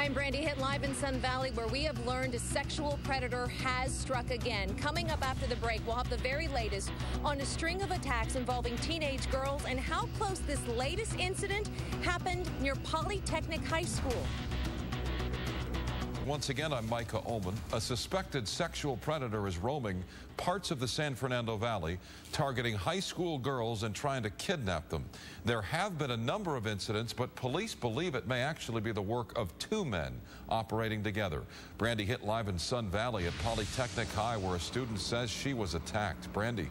I'm Brandi Hitt, live in Sun Valley, where we have learned a sexual predator has struck again. Coming up after the break, we'll have the very latest on a string of attacks involving teenage girls and how close this latest incident happened near Polytechnic High School. Once again, I'm Micah Ullman. A suspected sexual predator is roaming parts of the San Fernando Valley, targeting high school girls and trying to kidnap them. There have been a number of incidents, but police believe it may actually be the work of two men operating together. Brandi Hitt live in Sun Valley at Polytechnic High, where a student says she was attacked. Brandi.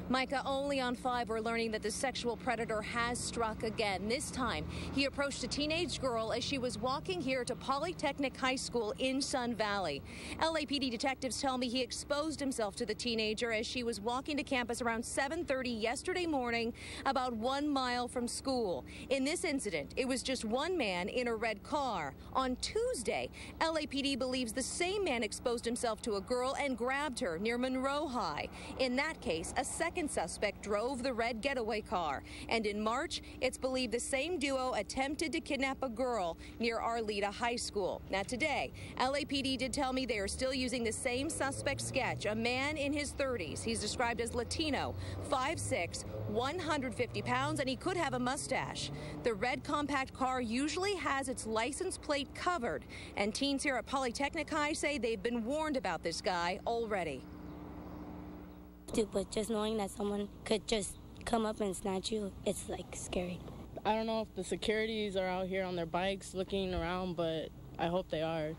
Micah, only on 5, we're learning that the sexual predator has struck again. This time, he approached a teenage girl as she was walking here to Polytechnic High School in Sun Valley. LAPD detectives tell me he exposed himself to the teenager as she was walking to campus around 7:30 yesterday morning, about 1 mile from school. In this incident, it was just one man in a red car. On Tuesday, LAPD believes the same man exposed himself to a girl and grabbed her near Monroe High. In that case, a second suspect drove the red getaway car. And in March, it's believed the same duo attempted to kidnap a girl near Arleta High School. Now today, LAPD did tell me they are still using the same suspect sketch, a man in his 30s. He's described as Latino, 5'6", 150 pounds, and he could have a mustache. The red compact car usually has its license plate covered, and teens here at Polytechnic High say they've been warned about this guy already. But just knowing that someone could just come up and snatch you, it's like scary. I don't know if the securities are out here on their bikes looking around, but I hope they are.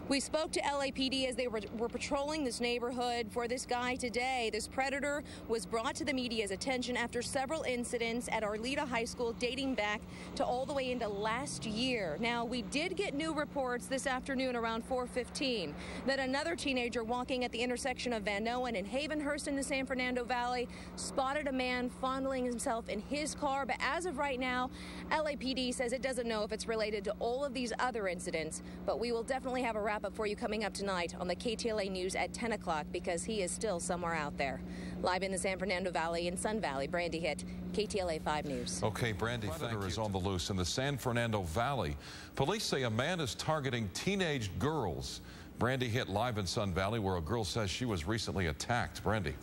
We spoke to LAPD as they were patrolling this neighborhood for this guy today. This predator was brought to the media's attention after several incidents at Arleta High School dating back to all the way into last year. Now, we did get new reports this afternoon around 4:15 that another teenager walking at the intersection of Van Noen and Havenhurst in the San Fernando Valley spotted a man fondling himself in his car. But as of right now, LAPD says it doesn't know if it's related to all of these other incidents, but we will definitely have a wrap-up for you coming up tonight on the KTLA News at 10 o'clock because he is still somewhere out there. Live in the San Fernando Valley in Sun Valley, Brandi Hitt, KTLA 5 News. Okay, Brandi, predator is on the loose in the San Fernando Valley. Police say a man is targeting teenage girls. Brandi Hitt live in Sun Valley, where a girl says she was recently attacked. Brandi.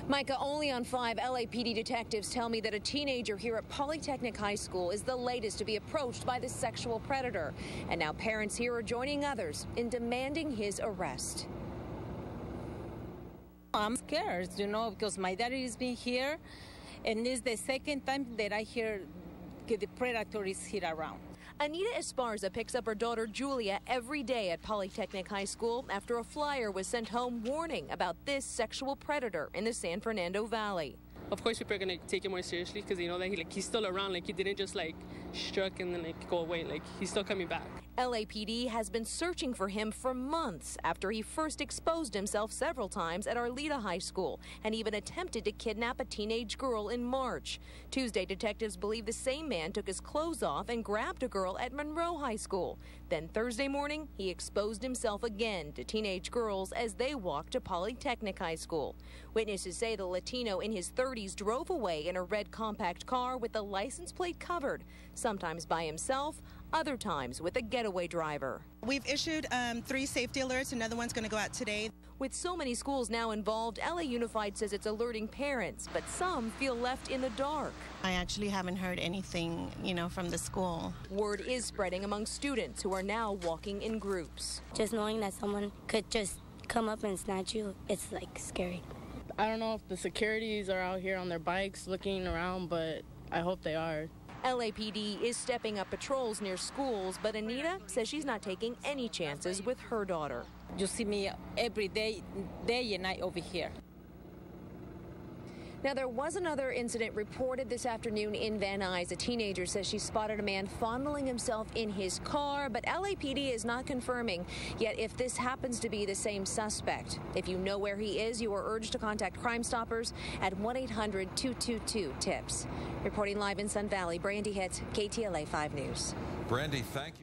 Micah, only on 5, LAPD detectives tell me that a teenager here at Polytechnic High School is the latest to be approached by the sexual predator. And now parents here are joining others in demanding his arrest. I'm scared, because my daddy has been here, and this is the second time that I hear the predator is here around. Anita Esparza picks up her daughter Julia every day at Polytechnic High School after a flyer was sent home warning about this sexual predator in the San Fernando Valley. Of course, people are going to take it more seriously because they know that he's still around. He didn't just struck and then go away. He's still coming back. LAPD has been searching for him for months after he first exposed himself several times at Arleta High School and even attempted to kidnap a teenage girl in March. Tuesday, detectives believe the same man took his clothes off and grabbed a girl at Monroe High School. Then Thursday morning, he exposed himself again to teenage girls as they walked to Polytechnic High School. Witnesses say the Latino in his 30s drove away in a red compact car with the license plate covered, sometimes by himself, other times with a getaway driver. We've issued 3 safety alerts. Another one's going to go out today. With so many schools now involved, LA Unified says it's alerting parents, but some feel left in the dark. I actually haven't heard anything, from the school. Word is spreading among students who are now walking in groups. Just knowing that someone could just come up and snatch you, it's like scary. I don't know if the securities are out here on their bikes looking around, but I hope they are. LAPD is stepping up patrols near schools, but Anita says she's not taking any chances with her daughter. You see me every day and night over here. Now, there was another incident reported this afternoon in Van Nuys. A teenager says she spotted a man fondling himself in his car, but LAPD is not confirming yet if this happens to be the same suspect. If you know where he is, you are urged to contact Crime Stoppers at 1-800-222-TIPS. Reporting live in Sun Valley, Brandi Hitt, KTLA 5 News. Brandi, thank you.